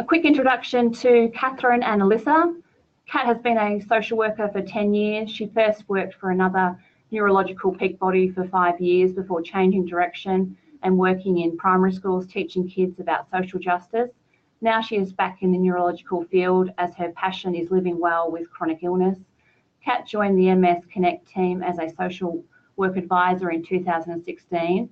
A quick introduction to Catherine and Alyssa. Kat has been a social worker for 10 years. She first worked for another neurological peak body for 5 years before changing direction and working in primary schools teaching kids about social justice. Now she is back in the neurological field as her passion is living well with chronic illness. Kat joined the MS Connect team as a social work advisor in 2016.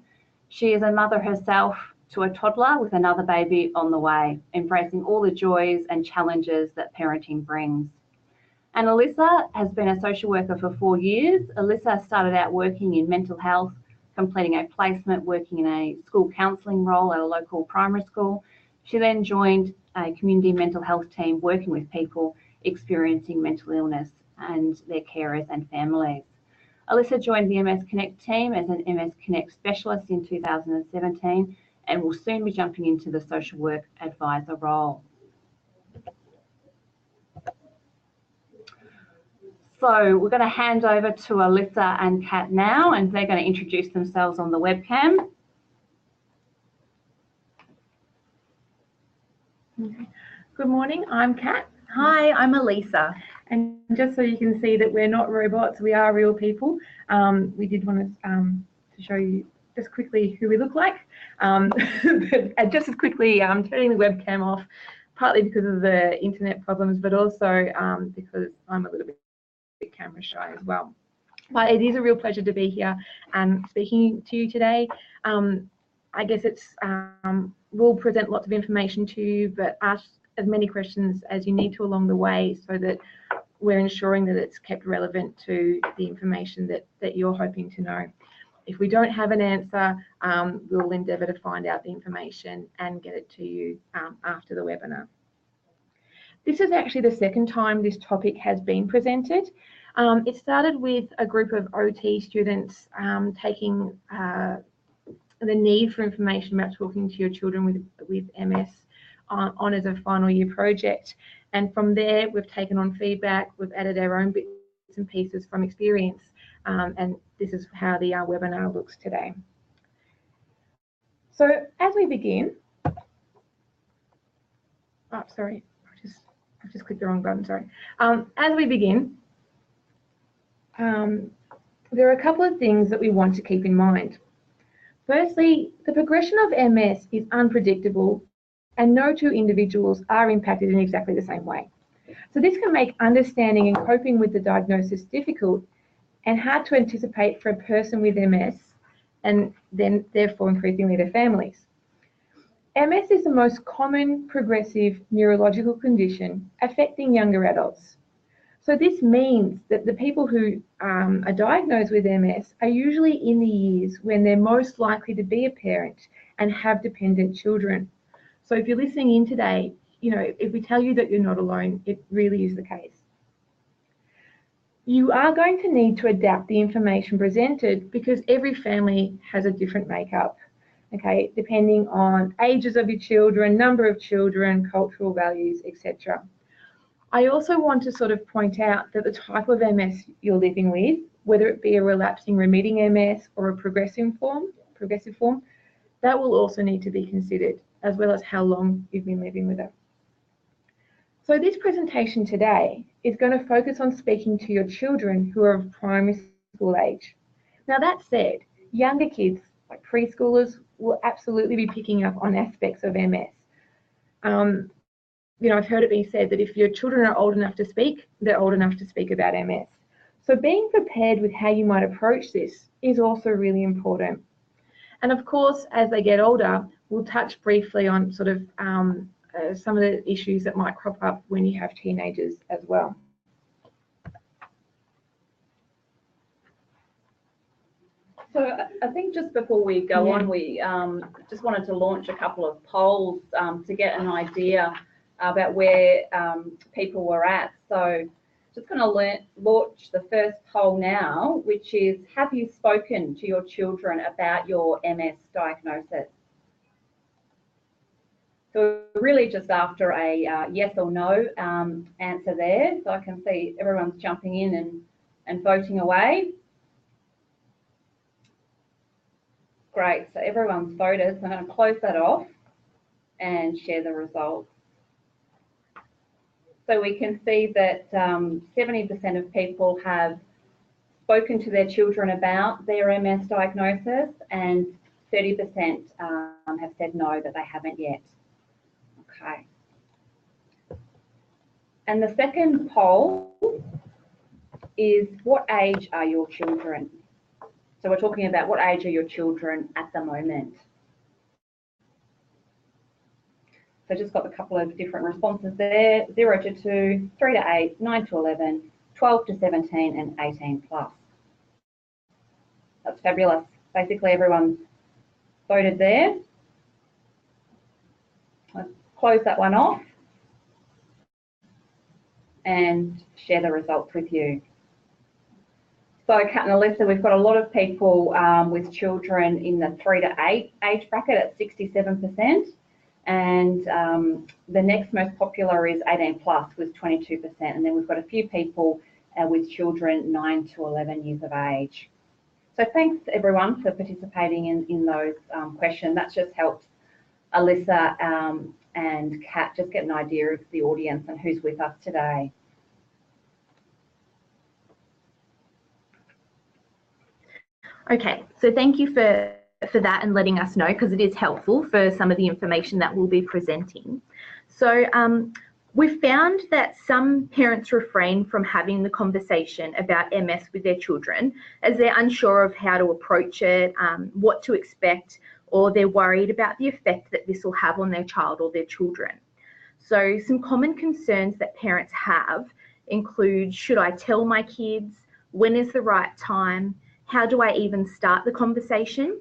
She is a mother herself to a toddler with another baby on the way, embracing all the joys and challenges that parenting brings. And Alyssa has been a social worker for 4 years. Alyssa started out working in mental health, completing a placement working in a school counselling role at a local primary school. She then joined a community mental health team working with people experiencing mental illness and their carers and families. Alyssa joined the MS Connect team as an MS Connect specialist in 2017 and will soon be jumping into the social work advisor role. So we're going to hand over to Alyssa and Kat now, and they're going to introduce themselves on the webcam. Good morning, I'm Kat. Hi, I'm Alyssa. And just so you can see that we're not robots, we are real people. We did want to show you just quickly who we look like. But just as quickly, turning the webcam off, partly because of the internet problems, but also because I'm a little bit camera shy as well. But it is a real pleasure to be here and speaking to you today. I guess it's we'll present lots of information to you, but ask as many questions as you need to along the way so that we're ensuring that it's kept relevant to the information that you're hoping to know. If we don't have an answer, we'll endeavour to find out the information and get it to you after the webinar. This is actually the second time this topic has been presented. It started with a group of OT students taking the need for information about talking to your children with MS on as a final year project. And from there, we've taken on feedback, we've added our own bits and pieces from experience, and this is how the webinar looks today. So as we begin, oh, sorry, I've just clicked the wrong button, sorry. As we begin, there are a couple of things that we want to keep in mind. Firstly, the progression of MS is unpredictable and no two individuals are impacted in exactly the same way. So this can make understanding and coping with the diagnosis difficult and hard to anticipate for a person with MS and then therefore increasingly their families. MS is the most common progressive neurological condition affecting younger adults. So this means that the people who are diagnosed with MS are usually in the years when they're most likely to be a parent and have dependent children. So if you're listening in today, you know, if we tell you that you're not alone, it really is the case. You are going to need to adapt the information presented because every family has a different makeup, okay, depending on ages of your children, number of children, cultural values, etc. I also want to sort of point out that the type of MS you're living with, whether it be a relapsing remitting MS or a progressive form, that will also need to be considered, as well as how long you've been living with it. So this presentation today is going to focus on speaking to your children who are of primary school age. Now that said, younger kids, like preschoolers, will absolutely be picking up on aspects of MS. You know, I've heard it being said that if your children are old enough to speak, they're old enough to speak about MS. So being prepared with how you might approach this is also really important. And of course, as they get older, we'll touch briefly on sort of some of the issues that might crop up when you have teenagers as well. So I think just before we go on, we just wanted to launch a couple of polls to get an idea about where people were at. So just going to launch the first poll now, which is, have you spoken to your children about your MS diagnosis? So really just after a yes or no answer there. So I can see everyone's jumping in and voting away. Great, so everyone's voted. So I'm going to close that off and share the results. So we can see that 70% of people have spoken to their children about their MS diagnosis, and 30% have said no, that they haven't yet. Okay. And the second poll is, what age are your children? So we're talking about what age are your children at the moment. So just got a couple of different responses there: 0 to 2, 3 to 8, 9 to 11, 12 to 17, and 18 plus. That's fabulous. Basically everyone voted there. Let's close that one off and share the results with you. So Kat and Alyssa, we've got a lot of people with children in the 3 to 8 age bracket at 67%. And the next most popular is 18 plus with 22%. And then we've got a few people with children 9 to 11 years of age. So thanks everyone for participating in those questions. That's just helped Alyssa and Kat just get an idea of the audience and who's with us today. Okay, so thank you for that and letting us know, because it is helpful for some of the information that we'll be presenting. So we've found that some parents refrain from having the conversation about MS with their children as they're unsure of how to approach it, what to expect, or they're worried about the effect that this will have on their child or their children. So some common concerns that parents have include, should I tell my kids? When is the right time? How do I even start the conversation?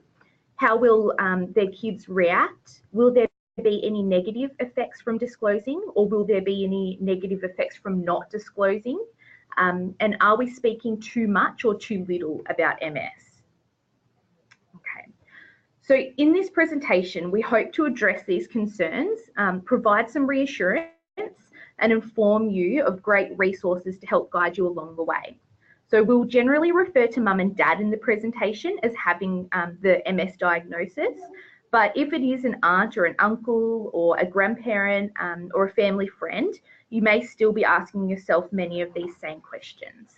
How will their kids react? Will there be any negative effects from disclosing, or will there be any negative effects from not disclosing? And are we speaking too much or too little about MS? Okay. So in this presentation, we hope to address these concerns, provide some reassurance, and inform you of great resources to help guide you along the way. So we'll generally refer to mum and dad in the presentation as having the MS diagnosis, but if it is an aunt or an uncle or a grandparent or a family friend, you may still be asking yourself many of these same questions.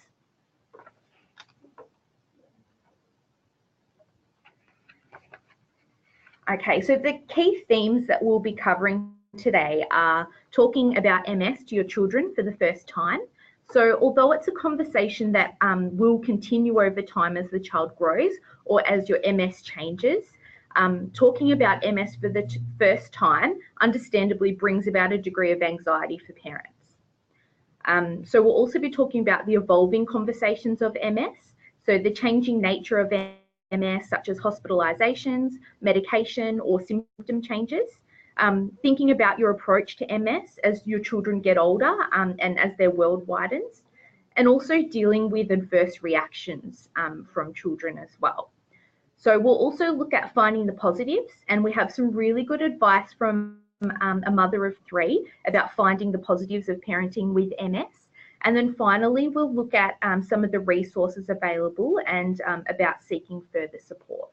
Okay, so the key themes that we'll be covering today are talking about MS to your children for the first time. So although it's a conversation that will continue over time as the child grows or as your MS changes, talking about MS for the first time understandably brings about a degree of anxiety for parents. So we'll also be talking about the evolving conversations of MS, so the changing nature of MS, such as hospitalizations, medication, or symptom changes. Thinking about your approach to MS as your children get older and as their world widens, and also dealing with adverse reactions from children as well. So we'll also look at finding the positives, and we have some really good advice from a mother of 3 about finding the positives of parenting with MS. And then finally, we'll look at some of the resources available and about seeking further support.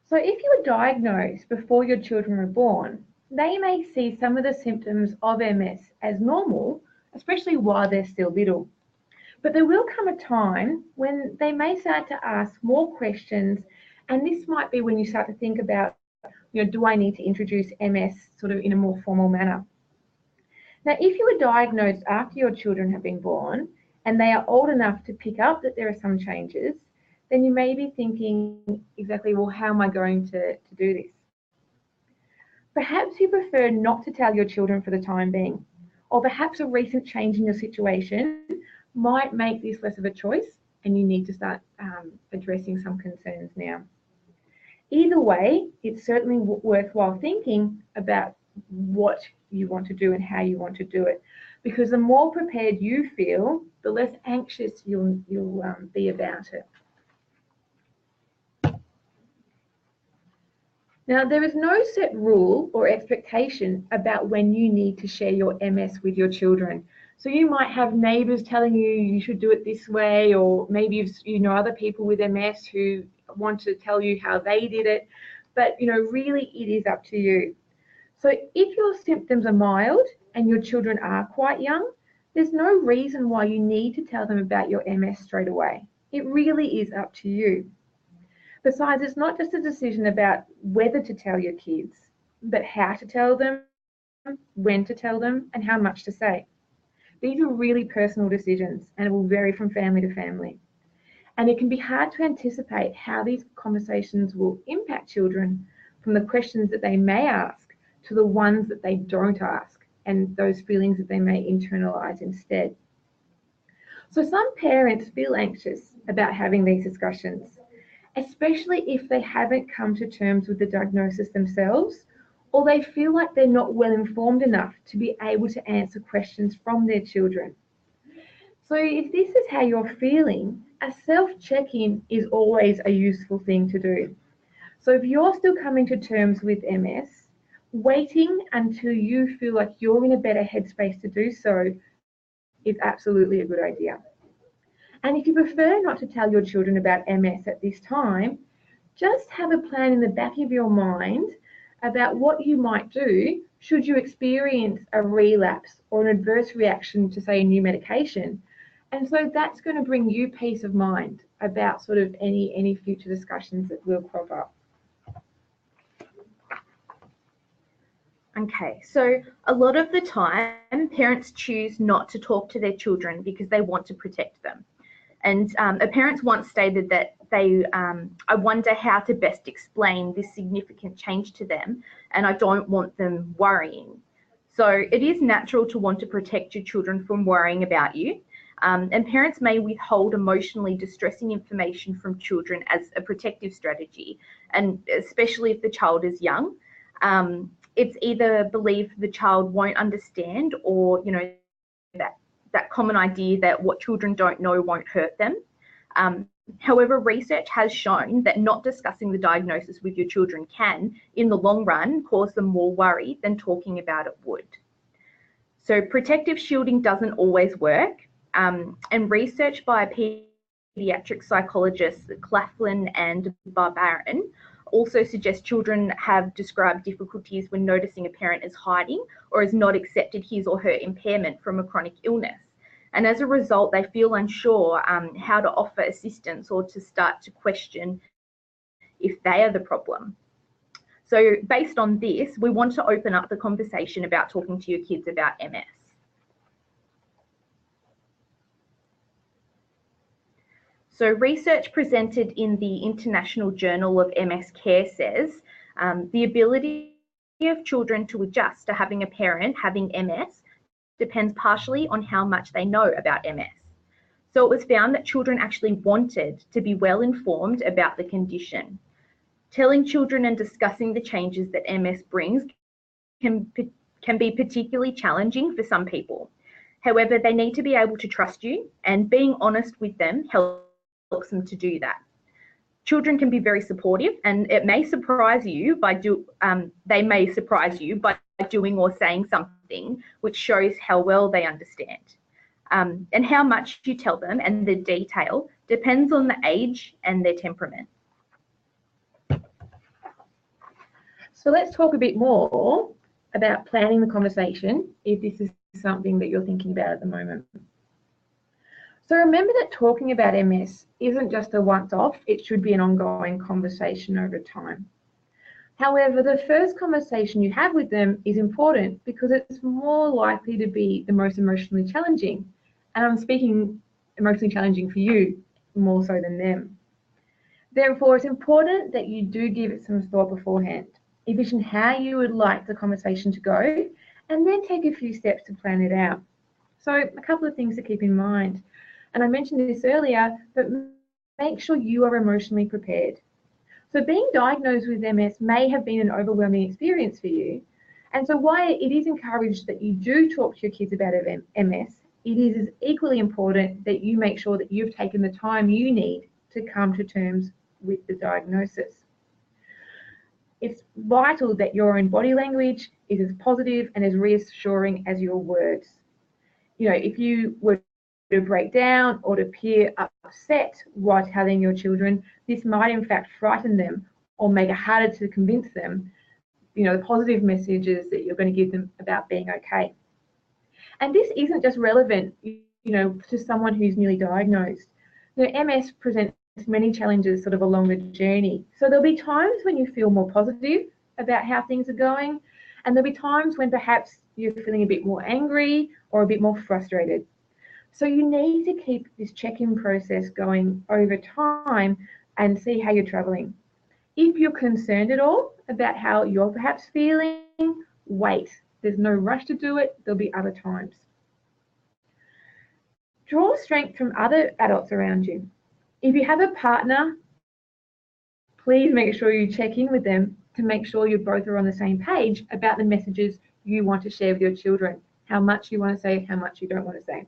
So if you were diagnosed before your children were born, they may see some of the symptoms of MS as normal, especially while they're still little. But there will come a time when they may start to ask more questions, and this might be when you start to think about, do I need to introduce MS sort of in a more formal manner? Now, if you were diagnosed after your children have been born and they are old enough to pick up that there are some changes, then you may be thinking exactly, well, how am I going to do this? Perhaps you prefer not to tell your children for the time being, or perhaps a recent change in your situation might make this less of a choice and you need to start addressing some concerns now. Either way, it's certainly worthwhile thinking about what you want to do and how you want to do it, because the more prepared you feel, the less anxious you'll be about it. Now, there is no set rule or expectation about when you need to share your MS with your children. So you might have neighbours telling you you should do it this way, or maybe you know other people with MS who want to tell you how they did it. But really, it is up to you. So if your symptoms are mild and your children are quite young, there's no reason why you need to tell them about your MS straight away. It really is up to you. Besides, it's not just a decision about whether to tell your kids, but how to tell them, when to tell them, and how much to say. These are really personal decisions and it will vary from family to family. And it can be hard to anticipate how these conversations will impact children, from the questions that they may ask to the ones that they don't ask, and those feelings that they may internalize instead. So some parents feel anxious about having these discussions, especially if they haven't come to terms with the diagnosis themselves, or they feel like they're not well informed enough to be able to answer questions from their children. So if this is how you're feeling, a self-check-in is always a useful thing to do. So if you're still coming to terms with MS, waiting until you feel like you're in a better headspace to do so is absolutely a good idea. And if you prefer not to tell your children about MS at this time, just have a plan in the back of your mind about what you might do should you experience a relapse or an adverse reaction to, say, a new medication. And so that's going to bring you peace of mind about sort of any future discussions that will crop up. Okay, so a lot of the time, parents choose not to talk to their children because they want to protect them. And a parent once stated that I wonder how to best explain this significant change to them, and I don't want them worrying. So it is natural to want to protect your children from worrying about you. And parents may withhold emotionally distressing information from children as a protective strategy, and especially if the child is young. It's either believed the child won't understand, or that common idea that what children don't know won't hurt them. However, research has shown that not discussing the diagnosis with your children can, in the long run, cause them more worry than talking about it would. So protective shielding doesn't always work, and research by pediatric psychologists Claflin and Barbarin also suggests children have described difficulties when noticing a parent is hiding or has not accepted his or her impairment from a chronic illness. And as a result, they feel unsure how to offer assistance or to start to question if they are the problem. So based on this, we want to open up the conversation about talking to your kids about MS. So research presented in the International Journal of MS Care says the ability of children to adjust to having a parent having MS depends partially on how much they know about MS. So it was found that children actually wanted to be well informed about the condition. Telling children and discussing the changes that MS brings can be particularly challenging for some people. However, they need to be able to trust you, and being honest with them helps them to do that. Children can be very supportive, and it may surprise you they may surprise you by doing or saying something which shows how well they understand. And how much you tell them and the detail depends on the age and their temperament. So let's talk a bit more about planning the conversation if this is something that you're thinking about at the moment. So remember that talking about MS isn't just a once-off, it should be an ongoing conversation over time. However, the first conversation you have with them is important because it's more likely to be the most emotionally challenging. And I'm speaking emotionally challenging for you more so than them. Therefore, it's important that you do give it some thought beforehand. Envision how you would like the conversation to go, and then take a few steps to plan it out. So a couple of things to keep in mind. And I mentioned this earlier, but make sure you are emotionally prepared. So being diagnosed with MS may have been an overwhelming experience for you. And so while it is encouraged that you do talk to your kids about MS, it is equally important that you make sure that you've taken the time you need to come to terms with the diagnosis. It's vital that your own body language is as positive and as reassuring as your words. If you were to break down or to appear upset while telling your children, this might in fact frighten them or make it harder to convince them the positive messages that you're going to give them about being okay. And this isn't just relevant, to someone who's newly diagnosed. MS presents many challenges sort of along the journey. So there'll be times when you feel more positive about how things are going, and there'll be times when perhaps you're feeling a bit more angry or a bit more frustrated. So you need to keep this check-in process going over time and see how you're traveling. If you're concerned at all about how you're perhaps feeling, wait. There's no rush to do it. There'll be other times. Draw strength from other adults around you. If you have a partner, please make sure you check in with them to make sure you both are on the same page about the messages you want to share with your children, how much you want to say, how much you don't want to say.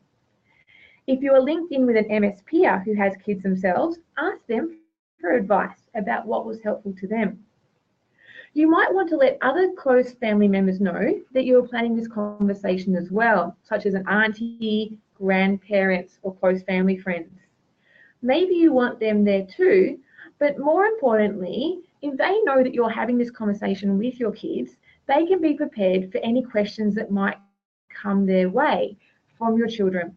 If you are linked in with an MS peer who has kids themselves, ask them for advice about what was helpful to them. You might want to let other close family members know that you are planning this conversation as well, such as an auntie, grandparents, or close family friends. Maybe you want them there too, but more importantly, if they know that you're having this conversation with your kids, they can be prepared for any questions that might come their way from your children.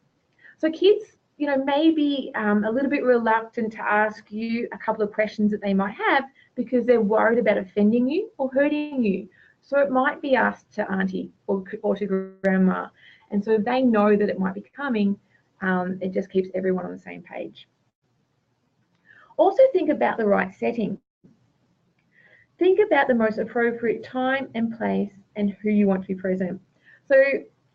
So kids, may be a little bit reluctant to ask you a couple of questions that they might have because they're worried about offending you or hurting you. So it might be asked to auntie or to grandma. And so they know that it might be coming. It just keeps everyone on the same page. Also think about the right setting. Think about the most appropriate time and place and who you want to be present. So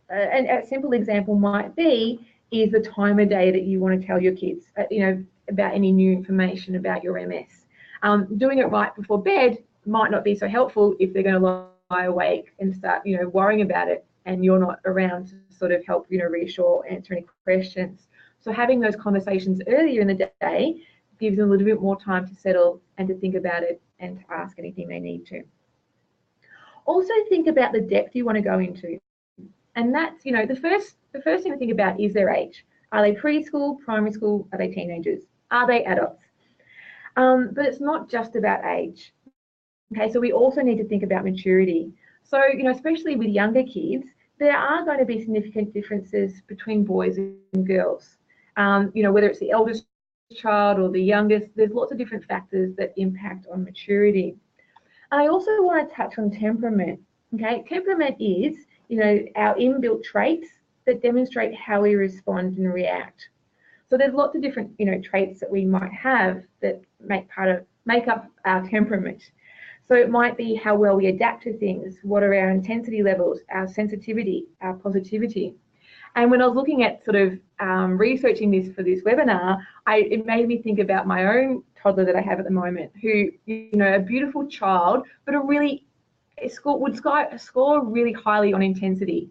and a simple example might be is the time of day that you want to tell your kids, about any new information about your MS. Doing it right before bed might not be so helpful if they're going to lie awake and start, worrying about it, and you're not around to sort of help, reassure, answer any questions. So having those conversations earlier in the day gives them a little bit more time to settle and to think about it and to ask anything they need to. Also think about the depth you want to go into. And that's, the first thing to think about is their age. Are they preschool, primary school? Are they teenagers? Are they adults? But it's not just about age. Okay, so we also need to think about maturity. So, especially with younger kids, there are going to be significant differences between boys and girls. Whether it's the eldest child or the youngest, there's lots of different factors that impact on maturity. I also want to touch on temperament. Okay, temperament is, our inbuilt traits that demonstrate how we respond and react. So there's lots of different, traits that we might have that make up our temperament. So it might be how well we adapt to things, what are our intensity levels, our sensitivity, our positivity. And when I was looking at sort of researching this for this webinar, it made me think about my own toddler that I have at the moment, who, a beautiful child, but would score really highly on intensity.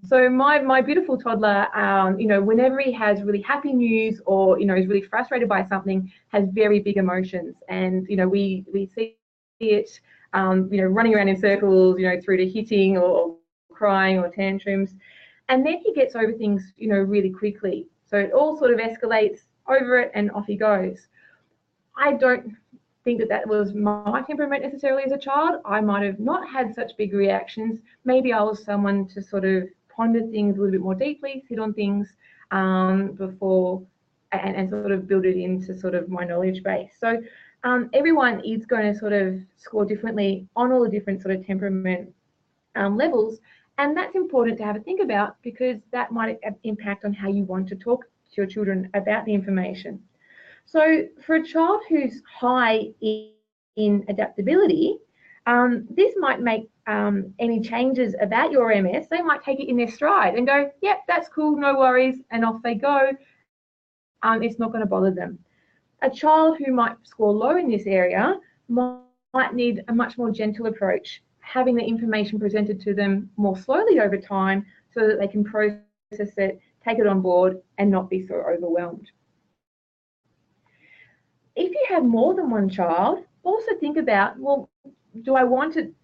So my beautiful toddler, whenever he has really happy news or, is really frustrated by something, has very big emotions. And, we see it, running around in circles, through to hitting or crying or tantrums. And then he gets over things, really quickly. So it all sort of escalates over it and off he goes. I don't think that was my temperament necessarily as a child. I might have not had such big reactions. Maybe I was someone to sort of ponder things a little bit more deeply, sit on things before and sort of build it into sort of my knowledge base. So everyone is going to sort of score differently on all the different sort of temperament levels. And that's important to have a think about because that might impact on how you want to talk to your children about the information. So for a child who's high in adaptability, this might make any changes about your MS, they might take it in their stride and go, yep, that's cool, no worries, and off they go. It's not going to bother them. A child who might score low in this area might need a much more gentle approach, having the information presented to them more slowly over time so that they can process it, take it on board, and not be so overwhelmed. If you have more than one child, also think about, well, do I want to,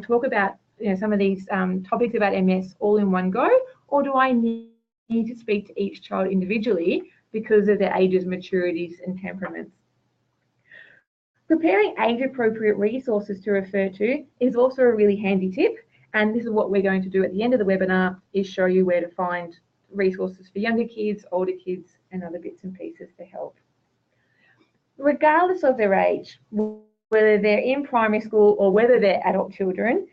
talk about, some of these topics about MS all in one go, or do I need to speak to each child individually because of their ages, maturities, and temperaments? Preparing age-appropriate resources to refer to is also a really handy tip, and this is what we're going to do at the end of the webinar, is show you where to find resources for younger kids, older kids, and other bits and pieces to help. Regardless of their age, whether they're in primary school or whether they're adult children,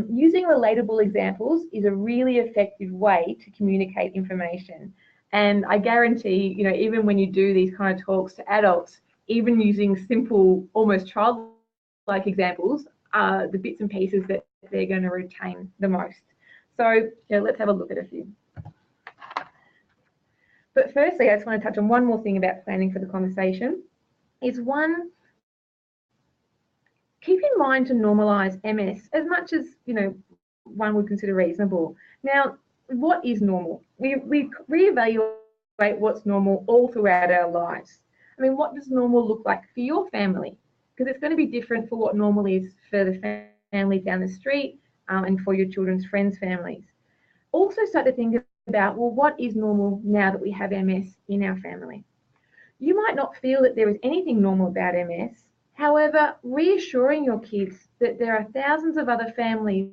using relatable examples is a really effective way to communicate information. And I guarantee, you know, even when you do these kind of talks to adults, even using simple, almost childlike examples are the bits and pieces that they're going to retain the most. So yeah, let's have a look at a few. But firstly, I just want to touch on one more thing about planning for the conversation. Is one, keep in mind to normalise MS as much as, you know, one would consider reasonable. Now, what is normal? We reevaluate what's normal all throughout our lives. I mean, what does normal look like for your family? Because it's going to be different for what normal is for the family down the street and for your children's friends' families. Also start to think about, well, what is normal now that we have MS in our family? You might not feel that there is anything normal about MS. However, reassuring your kids that there are thousands of other families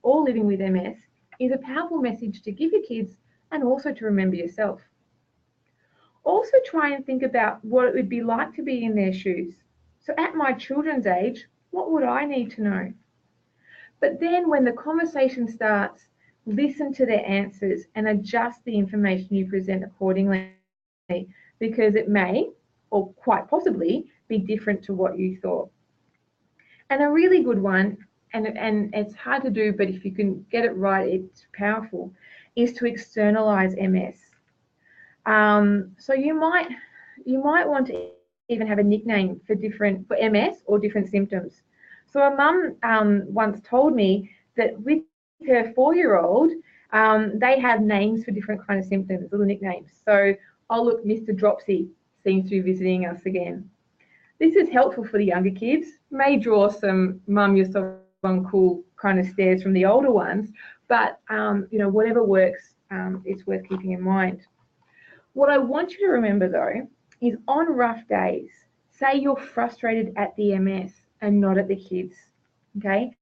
all living with MS is a powerful message to give your kids and also to remember yourself. Also try and think about what it would be like to be in their shoes. So at my children's age, what would I need to know? But then when the conversation starts, listen to their answers and adjust the information you present accordingly, because it may, or quite possibly, be different to what you thought. And a really good one, and it's hard to do, but if you can get it right, it's powerful, is to externalize MS. So you might want to even have a nickname for MS or different symptoms. So a mum once told me that with her 4-year-old, they have names for different kind of symptoms, little nicknames. So, oh look, Mr. Dropsy seems to be visiting us again. This is helpful for the younger kids, may draw some mum, you're so uncool kind of stares from the older ones, but you know, whatever works, it's worth keeping in mind. What I want you to remember though, is on rough days, say you're frustrated at the MS and not at the kids, okay?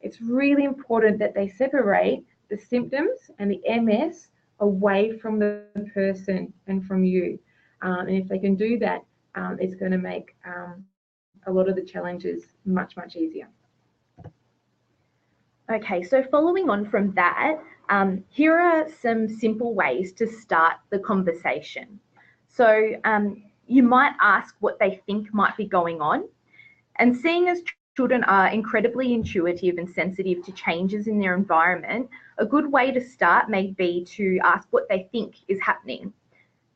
It's really important that they separate the symptoms and the MS away from the person and from you. And if they can do that, it's going to make a lot of the challenges much, much easier. Okay, so following on from that, here are some simple ways to start the conversation. So you might ask what they think might be going on, and seeing as children are incredibly intuitive and sensitive to changes in their environment, a good way to start may be to ask what they think is happening.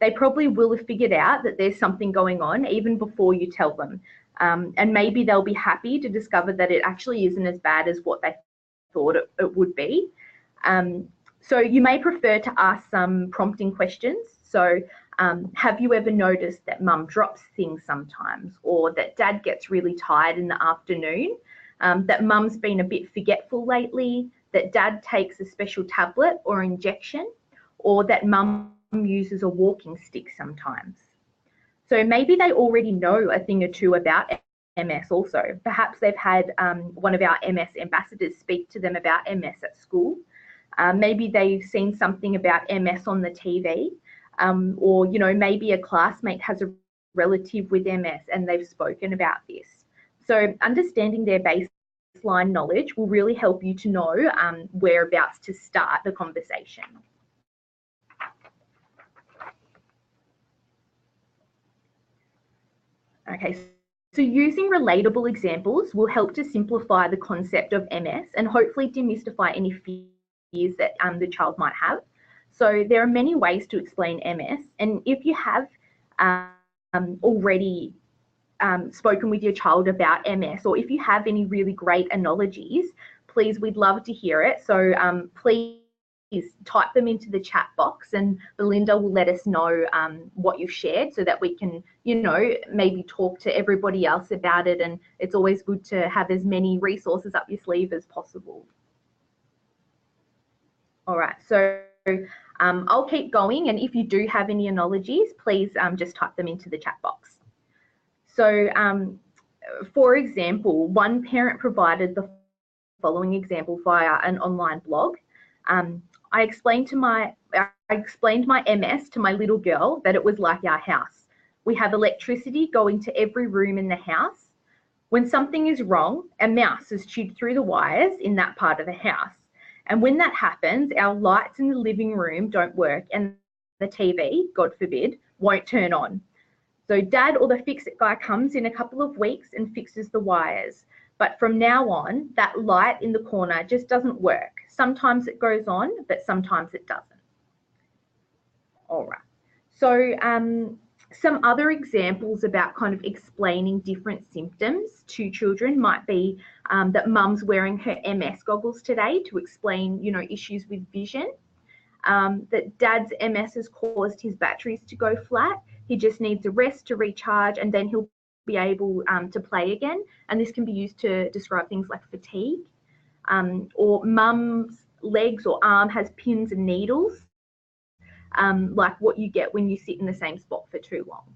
They probably will have figured out that there's something going on even before you tell them. And maybe they'll be happy to discover that it actually isn't as bad as what they thought it would be. So you may prefer to ask some prompting questions. So have you ever noticed that mum drops things sometimes, or that dad gets really tired in the afternoon, that mum's been a bit forgetful lately, that dad takes a special tablet or injection, or that mum uses a walking stick sometimes. So maybe they already know a thing or two about MS also. Perhaps they've had one of our MS ambassadors speak to them about MS at school. Maybe they've seen something about MS on the TV, or, you know, maybe a classmate has a relative with MS and they've spoken about this. So understanding their baseline knowledge will really help you to know whereabouts to start the conversation. Okay, so using relatable examples will help to simplify the concept of MS and hopefully demystify any fears that the child might have. So there are many ways to explain MS, and if you have already spoken with your child about MS, or if you have any really great analogies, please, we'd love to hear it. So please type them into the chat box, and Belinda will let us know what you've shared, so that we can, you know, maybe talk to everybody else about it. And it's always good to have as many resources up your sleeve as possible. All right, so I'll keep going, and if you do have any analogies, please just type them into the chat box. So for example, one parent provided the following example via an online blog. I explained my MS to my little girl that it was like our house. We have electricity going to every room in the house. When something is wrong, a mouse has chewed through the wires in that part of the house. And when that happens, our lights in the living room don't work and the TV, God forbid, won't turn on. So Dad or the fix-it guy comes in a couple of weeks and fixes the wires. But from now on, that light in the corner just doesn't work. Sometimes it goes on, but sometimes it doesn't. All right. So some other examples about kind of explaining different symptoms to children might be that mum's wearing her MS goggles today to explain, issues with vision. That Dad's MS has caused his batteries to go flat. He just needs a rest to recharge and then he'll be able to play again. And this can be used to describe things like fatigue. Or mum's legs or arm has pins and needles, like what you get when you sit in the same spot for too long.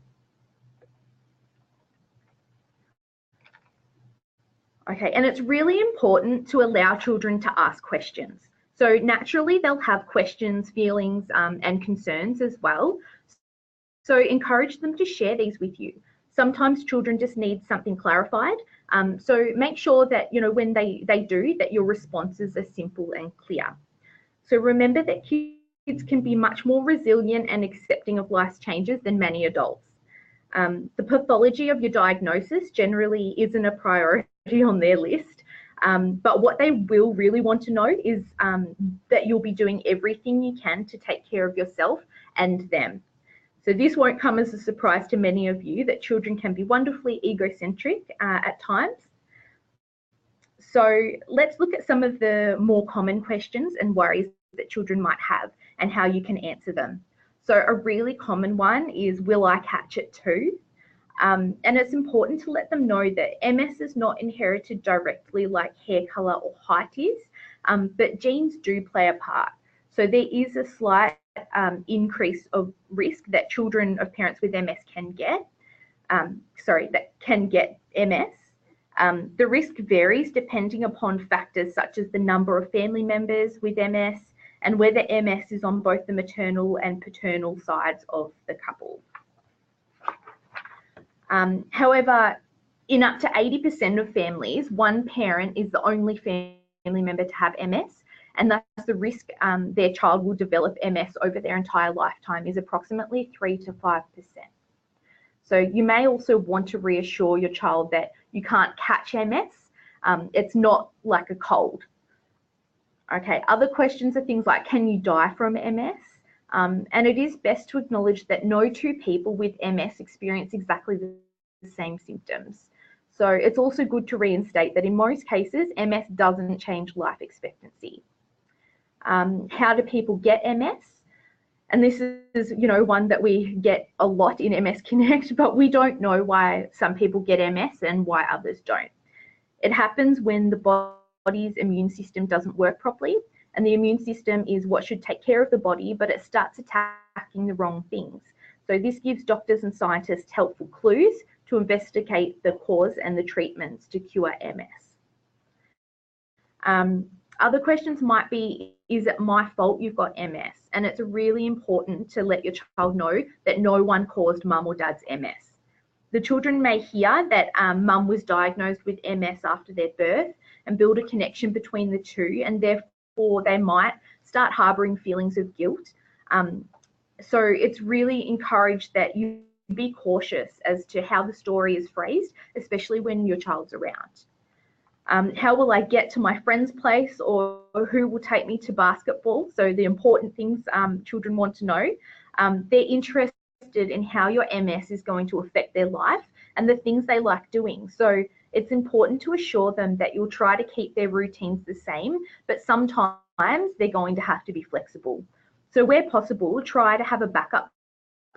Okay, and it's really important to allow children to ask questions. So naturally, they'll have questions, feelings, and concerns as well. So encourage them to share these with you. Sometimes children just need something clarified. So make sure that, when they do, that your responses are simple and clear. So remember that kids can be much more resilient and accepting of life's changes than many adults. The pathology of your diagnosis generally isn't a priority on their list, but what they will really want to know is that you'll be doing everything you can to take care of yourself and them. So this won't come as a surprise to many of you that children can be wonderfully egocentric at times. So let's look at some of the more common questions and worries that children might have and how you can answer them. So a really common one is, will I catch it too? And it's important to let them know that MS is not inherited directly like hair colour or height is, but genes do play a part. So there is a slight increase of risk that children of parents with MS can get, that can get MS. The risk varies depending upon factors such as the number of family members with MS and whether MS is on both the maternal and paternal sides of the couple. However, in up to 80% of families, one parent is the only family member to have MS, and thus the risk their child will develop MS over their entire lifetime is approximately 3 to 5%. So you may also want to reassure your child that you can't catch MS. It's not like a cold. Okay, other questions are things like, can you die from MS? And it is best to acknowledge that no two people with MS experience exactly the same symptoms. So it's also good to reinstate that in most cases, MS doesn't change life expectancy. How do people get MS? And this is, one that we get a lot in MS Connect, but we don't know why some people get MS and why others don't. It happens when the body's immune system doesn't work properly, and the immune system is what should take care of the body, but it starts attacking the wrong things. So this gives doctors and scientists helpful clues to investigate the cause and the treatments to cure MS. Other questions might be, is it my fault you've got MS? And it's really important to let your child know that no one caused mum or dad's MS. The children may hear that mum was diagnosed with MS after their birth and build a connection between the two, and therefore they might start harbouring feelings of guilt. So it's really encouraged that you be cautious as to how the story is phrased, especially when your child's around. How will I get to my friend's place, or who will take me to basketball? So the important things children want to know. They're interested in how your MS is going to affect their life and the things they like doing. So it's important to assure them that you'll try to keep their routines the same, but sometimes they're going to have to be flexible. So where possible, try to have a backup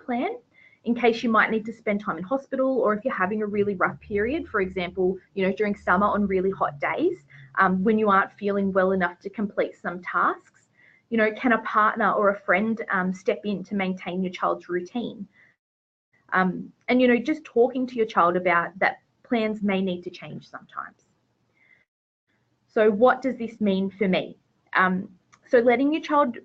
plan in case you might need to spend time in hospital, or if you're having a really rough period, for example, during summer on really hot days, when you aren't feeling well enough to complete some tasks, can a partner or a friend step in to maintain your child's routine? And just talking to your child about that plans may need to change sometimes. So what does this mean for me? So letting your child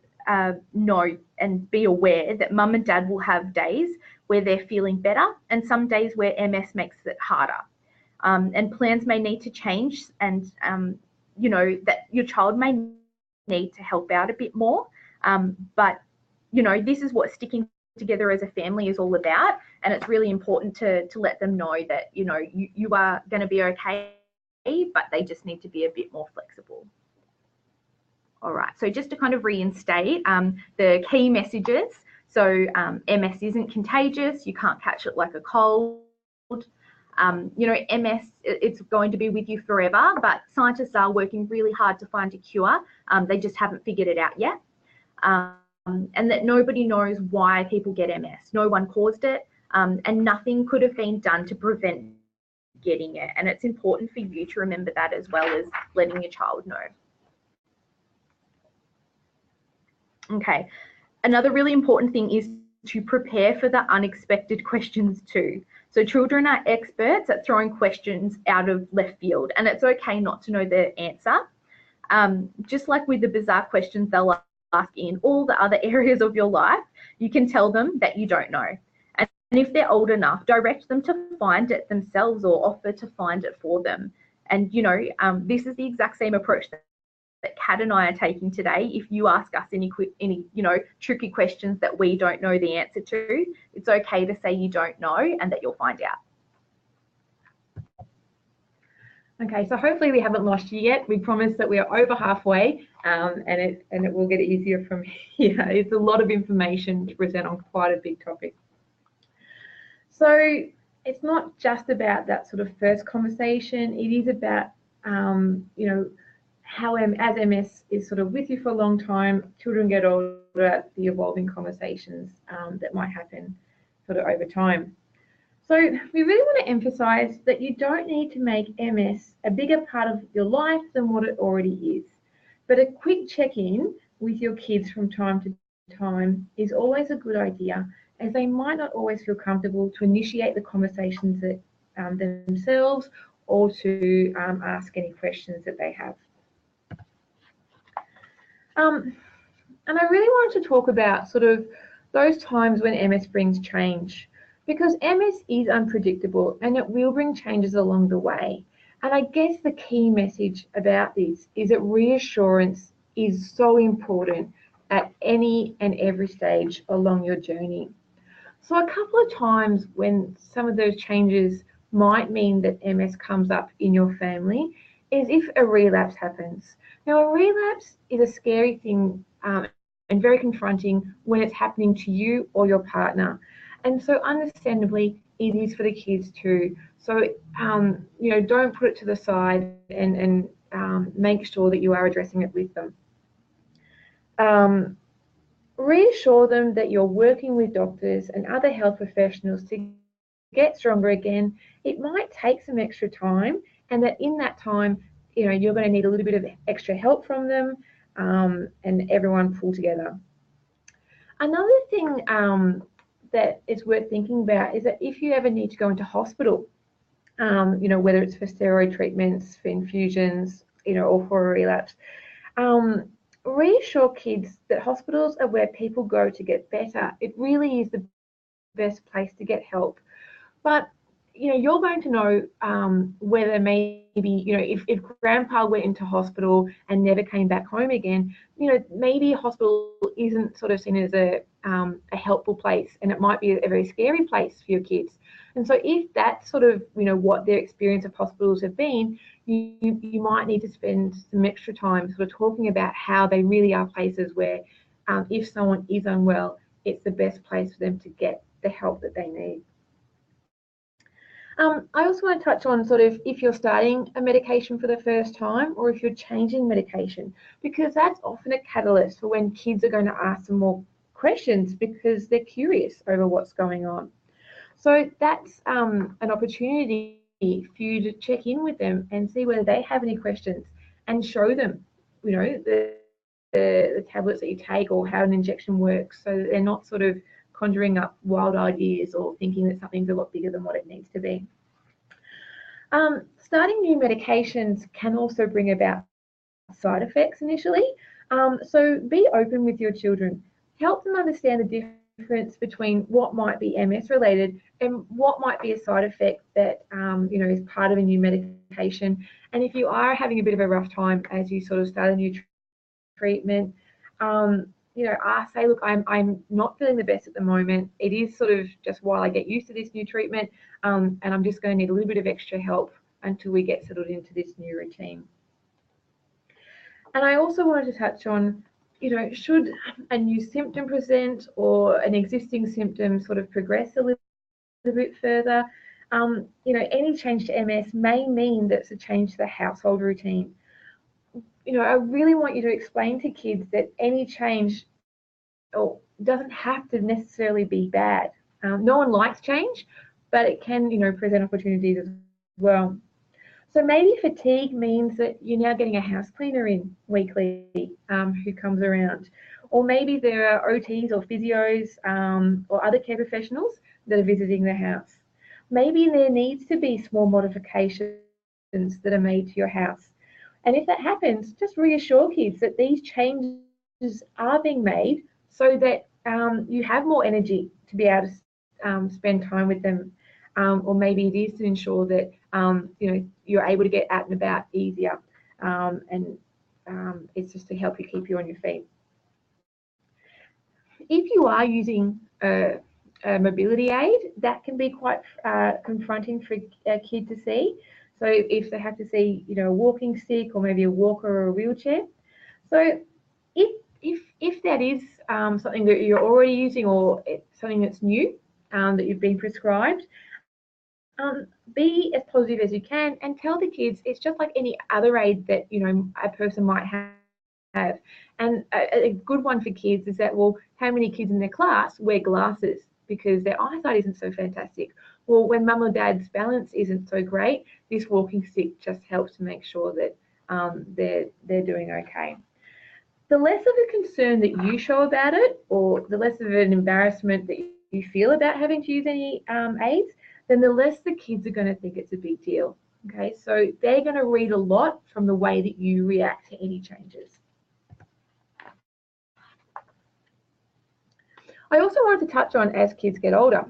know and be aware that mum and dad will have days where they're feeling better and some days where MS makes it harder. And plans may need to change, and you know, that your child may need to help out a bit more. But you know, this is what sticking together as a family is all about, and it's really important to let them know that, you know, you are going to be okay, but they just need to be a bit more flexible. All right, so just to kind of reinstate the key messages. So MS isn't contagious, you can't catch it like a cold. You know, MS, it's going to be with you forever, but scientists are working really hard to find a cure. They just haven't figured it out yet. And that nobody knows why people get MS. No one caused it, and nothing could have been done to prevent getting it. And it's important for you to remember that, as well as letting your child know. Okay, another really important thing is to prepare for the unexpected questions too. So children are experts at throwing questions out of left field, and it's okay not to know the answer. Just like with the bizarre questions they'll ask in all the other areas of your life, you can tell them that you don't know. And if they're old enough, direct them to find it themselves or offer to find it for them. And, you know, this is the exact same approach that Kat and I are taking today. If you ask us any you know, tricky questions that we don't know the answer to, it's okay to say you don't know and that you'll find out. Okay, so hopefully we haven't lost you yet. We promise that we are over halfway, and it will get easier from here. It's a lot of information to present on quite a big topic. So it's not just about that sort of first conversation. It is about you know, how as MS is sort of with you for a long time, children get older, the evolving conversations that might happen sort of over time. So we really want to emphasize that you don't need to make MS a bigger part of your life than what it already is. But a quick check-in with your kids from time to time is always a good idea, as they might not always feel comfortable to initiate the conversations that, themselves, or to ask any questions that they have. And I really wanted to talk about sort of those times when MS brings change, because MS is unpredictable and it will bring changes along the way. And I guess the key message about this is that reassurance is so important at any and every stage along your journey. So a couple of times when some of those changes might mean that MS comes up in your family is if a relapse happens. Now, a relapse is a scary thing and very confronting when it's happening to you or your partner. And so understandably, it is for the kids too. So, you know, don't put it to the side, and make sure that you are addressing it with them. Reassure them that you're working with doctors and other health professionals to get stronger again. It might take some extra time, and that in that time, you know, you're going to need a little bit of extra help from them, and everyone pull together. Another thing that is worth thinking about is that if you ever need to go into hospital, you know, whether it's for steroid treatments, for infusions, you know, or for a relapse, reassure kids that hospitals are where people go to get better. It really is the best place to get help. But, you know, you're going to know whether maybe, you know, if grandpa went into hospital and never came back home again, you know, maybe a hospital isn't sort of seen as a helpful place, and it might be a very scary place for your kids. And so if that's sort of, you know, what their experience of hospitals have been, you might need to spend some extra time sort of talking about how they really are places where if someone is unwell, it's the best place for them to get the help that they need. I also want to touch on sort of if you're starting a medication for the first time or if you're changing medication, because that's often a catalyst for when kids are going to ask some more questions because they're curious over what's going on. So that's an opportunity for you to check in with them and see whether they have any questions, and show them, you know, the tablets that you take or how an injection works, so that they're not sort of conjuring up wild ideas or thinking that something's a lot bigger than what it needs to be. Starting new medications can also bring about side effects initially. So be open with your children. Help them understand the difference between what might be MS related and what might be a side effect that is part of a new medication. And if you are having a bit of a rough time as you sort of start a new treatment, say, look, I'm not feeling the best at the moment. It is sort of just while I get used to this new treatment, and I'm just going to need a little bit of extra help until we get settled into this new routine. And I also wanted to touch on, should a new symptom present or an existing symptom sort of progress a little bit further? Any change to MS may mean that it's a change to the household routine. I really want you to explain to kids that any change doesn't have to necessarily be bad. No one likes change, but it can, present opportunities as well. So maybe fatigue means that you're now getting a house cleaner in weekly who comes around. Or maybe there are OTs or physios or other care professionals that are visiting the house. Maybe there needs to be small modifications that are made to your house. And if that happens, just reassure kids that these changes are being made so that you have more energy to be able to spend time with them. Or maybe it is to ensure that you're able to get out and about easier, and it's just to help you keep you on your feet. If you are using a mobility aid, that can be quite confronting for a kid to see. So if they have to see, a walking stick or maybe a walker or a wheelchair. So if that is something that you're already using or it's something that's new that you've been prescribed, be as positive as you can and tell the kids it's just like any other aid that a person might have. And a good one for kids is that, well, how many kids in their class wear glasses because their eyesight isn't so fantastic? Well, when mum or dad's balance isn't so great, this walking stick just helps to make sure that they're doing okay. The less of a concern that you show about it, or the less of an embarrassment that you feel about having to use any aids, then the less the kids are going to think it's a big deal. Okay, so they're going to read a lot from the way that you react to any changes. I also wanted to touch on as kids get older,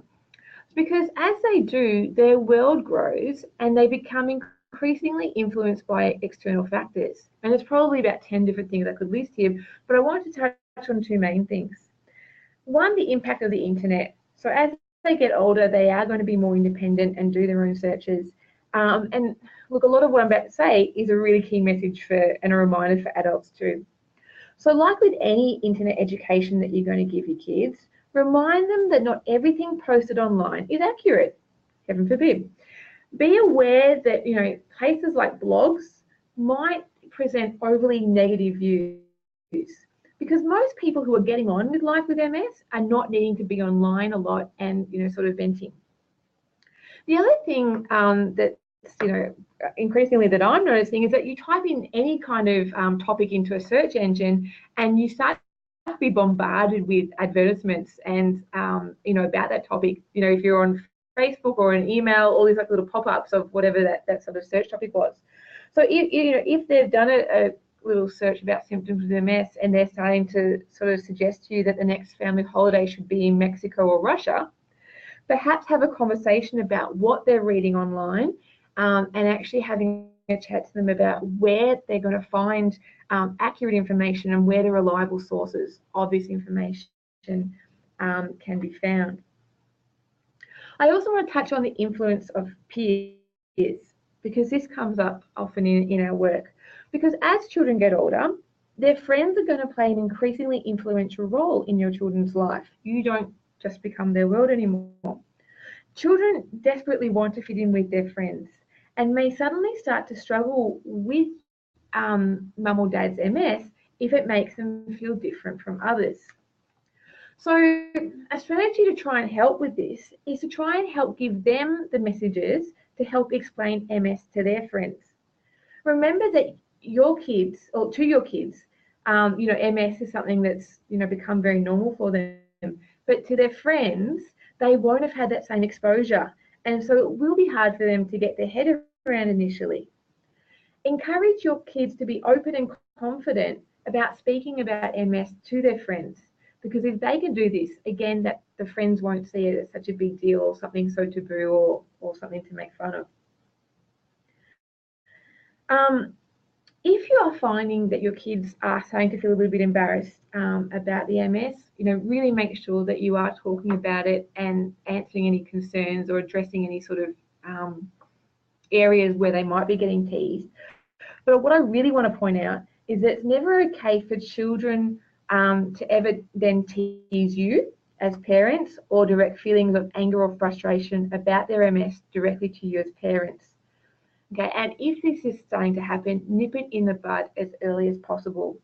because as they do, their world grows and they become increasingly influenced by external factors. And there's probably about 10 different things I could list here, but I wanted to touch on two main things. One, the impact of the internet. So as they get older, they are going to be more independent and do their own searches. And look, a lot of what I'm about to say is a really key message for and a reminder for adults too. So like with any internet education that you're going to give your kids, remind them that not everything posted online is accurate, heaven forbid. Be aware that, places like blogs might present overly negative views, because most people who are getting on with life with MS are not needing to be online a lot and, sort of venting. The other thing that's, increasingly that I'm noticing is that you type in any kind of topic into a search engine and you start to be bombarded with advertisements and, about that topic. If you're on Facebook or an email, all these like little pop-ups of whatever that sort of search topic was. So if they've done a little search about symptoms of MS and they're starting to sort of suggest to you that the next family holiday should be in Mexico or Russia, perhaps have a conversation about what they're reading online, and actually having a chat to them about where they're going to find accurate information and where the reliable sources of this information can be found. I also want to touch on the influence of peers, because this comes up often in our work. Because as children get older, their friends are going to play an increasingly influential role in your children's life. You don't just become their world anymore. Children desperately want to fit in with their friends and may suddenly start to struggle with mum or dad's MS if it makes them feel different from others. So a strategy to try and help with this is to try and help give them the messages to help explain MS to their friends. Remember that your kids, or to your kids, MS is something that's, become very normal for them. But to their friends, they won't have had that same exposure. And so it will be hard for them to get their head around initially. Encourage your kids to be open and confident about speaking about MS to their friends, because if they can do this, again, that the friends won't see it as such a big deal or something so taboo or something to make fun of. If you are finding that your kids are starting to feel a little bit embarrassed about the MS, really make sure that you are talking about it and answering any concerns or addressing any sort of areas where they might be getting teased. But what I really want to point out is that it's never okay for children to ever then tease you as parents or direct feelings of anger or frustration about their MS directly to you as parents. Okay, and if this is starting to happen, nip it in the bud as early as possible.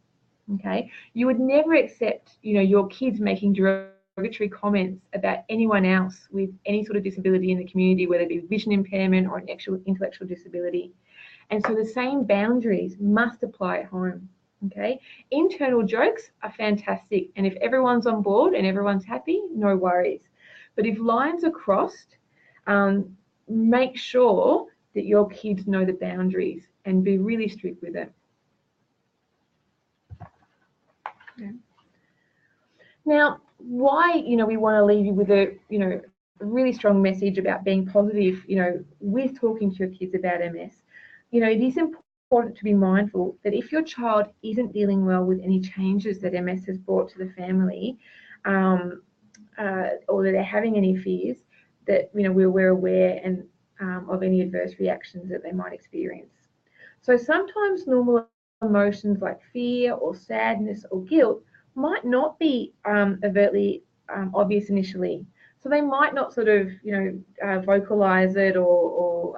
Okay, you would never accept, your kids making derogatory comments about anyone else with any sort of disability in the community, whether it be vision impairment or an intellectual disability. And so the same boundaries must apply at home. Okay, internal jokes are fantastic, and if everyone's on board and everyone's happy, no worries. But if lines are crossed, make sure that your kids know the boundaries and be really strict with it. Yeah. Now, why, we want to leave you with a, a really strong message about being positive, with talking to your kids about MS. It is important to be mindful that if your child isn't dealing well with any changes that MS has brought to the family, or that they're having any fears, that, we're aware and of any adverse reactions that they might experience. So sometimes normal emotions like fear or sadness or guilt might not be overtly obvious initially. So they might not sort of, vocalize it or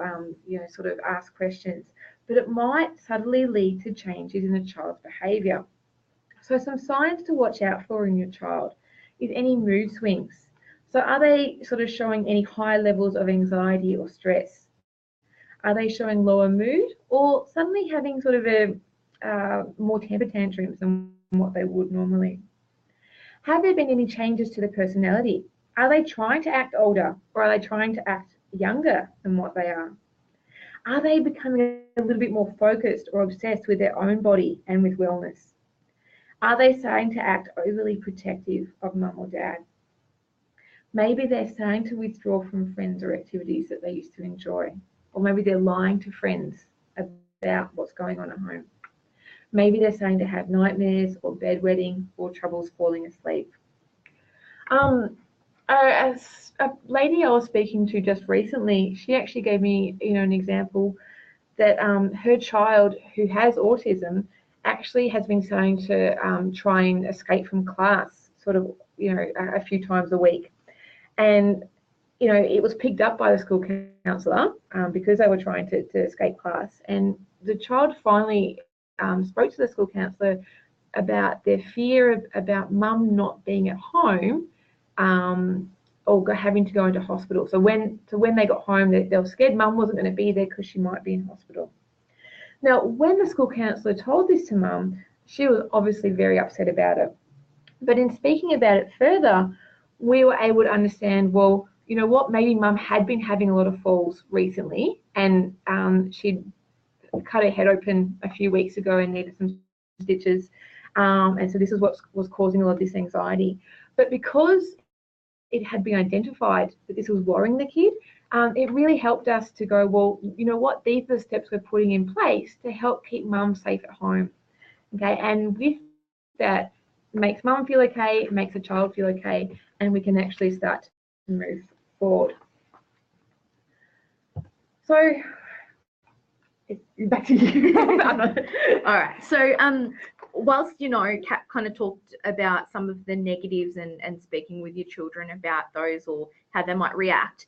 sort of ask questions, but it might subtly lead to changes in a child's behaviour. So some signs to watch out for in your child is any mood swings. So are they sort of showing any high levels of anxiety or stress? Are they showing lower mood or suddenly having sort of a more temper tantrums than what they would normally? Have there been any changes to the personality? Are they trying to act older or are they trying to act younger than what they are? Are they becoming a little bit more focused or obsessed with their own body and with wellness? Are they starting to act overly protective of mum or dad? Maybe they're starting to withdraw from friends or activities that they used to enjoy, or maybe they're lying to friends about what's going on at home. Maybe they're starting to have nightmares or bedwetting or troubles falling asleep. As a lady I was speaking to just recently, she actually gave me, an example that her child who has autism actually has been starting to try and escape from class sort of, a few times a week. And, it was picked up by the school counsellor because they were trying to escape class. And the child finally spoke to the school counsellor about their fear about mum not being at home or having to go into hospital. So when they got home, they were scared mum wasn't going to be there because she might be in hospital. Now, when the school counsellor told this to mum, she was obviously very upset about it. But in speaking about it further, we were able to understand, well, you know what, maybe mum had been having a lot of falls recently and she'd cut her head open a few weeks ago and needed some stitches. And so this is what was causing a lot of this anxiety. But because it had been identified that this was worrying the kid, it really helped us to go, well, you know what, these are the steps we're putting in place to help keep mum safe at home. Okay, and with that, it makes mum feel okay, it makes the child feel okay, and we can actually start to move forward. So, back to you. All right. So, whilst, Kat kind of talked about some of the negatives and speaking with your children about those or how they might react,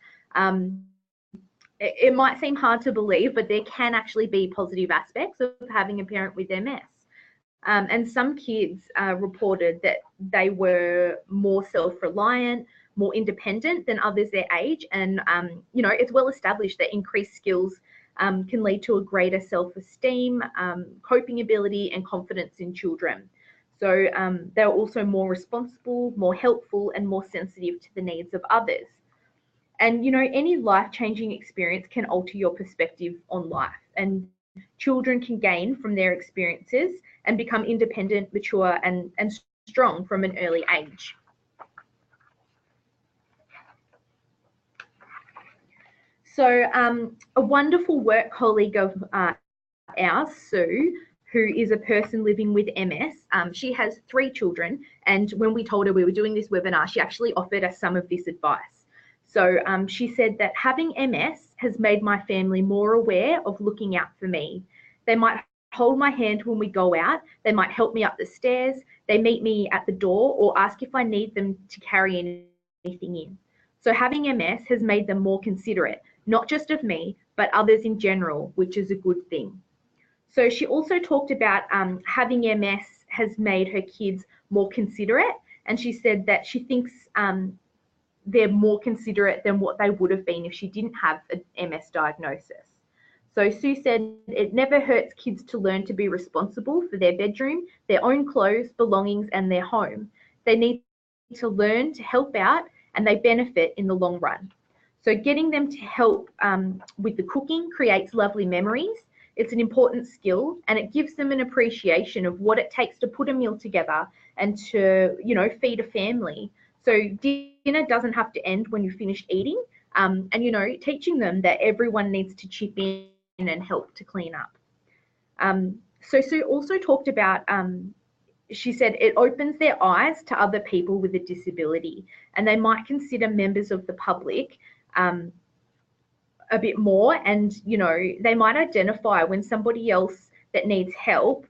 it might seem hard to believe, but there can actually be positive aspects of having a parent with MS. And some kids reported that they were more self-reliant, more independent than others their age. And, it's well established that increased skills can lead to a greater self-esteem, coping ability and confidence in children. So they're also more responsible, more helpful and more sensitive to the needs of others. And, you know, any life-changing experience can alter your perspective on life, and children can gain from their experiences and become independent, mature, and strong from an early age. So a wonderful work colleague of ours, Sue, who is a person living with MS, she has 3 children, and when we told her we were doing this webinar, she actually offered us some of this advice. So she said that having MS has made my family more aware of looking out for me. They might hold my hand when we go out, they might help me up the stairs, they meet me at the door or ask if I need them to carry anything in. So having MS has made them more considerate, not just of me, but others in general, which is a good thing. So she also talked about having MS has made her kids more considerate, and she said that she thinks they're more considerate than what they would have been if she didn't have an MS diagnosis. So Sue said it never hurts kids to learn to be responsible for their bedroom, their own clothes, belongings, and their home. They need to learn to help out, and they benefit in the long run. So getting them to help with the cooking creates lovely memories. It's an important skill, and it gives them an appreciation of what it takes to put a meal together and to, you know, feed a family. So dinner doesn't have to end when you finish eating, and, you know, teaching them that everyone needs to chip in and help to clean up. So Sue also talked about, she said it opens their eyes to other people with a disability, and they might consider members of the public a bit more, and, you know, they might identify when somebody else that needs help,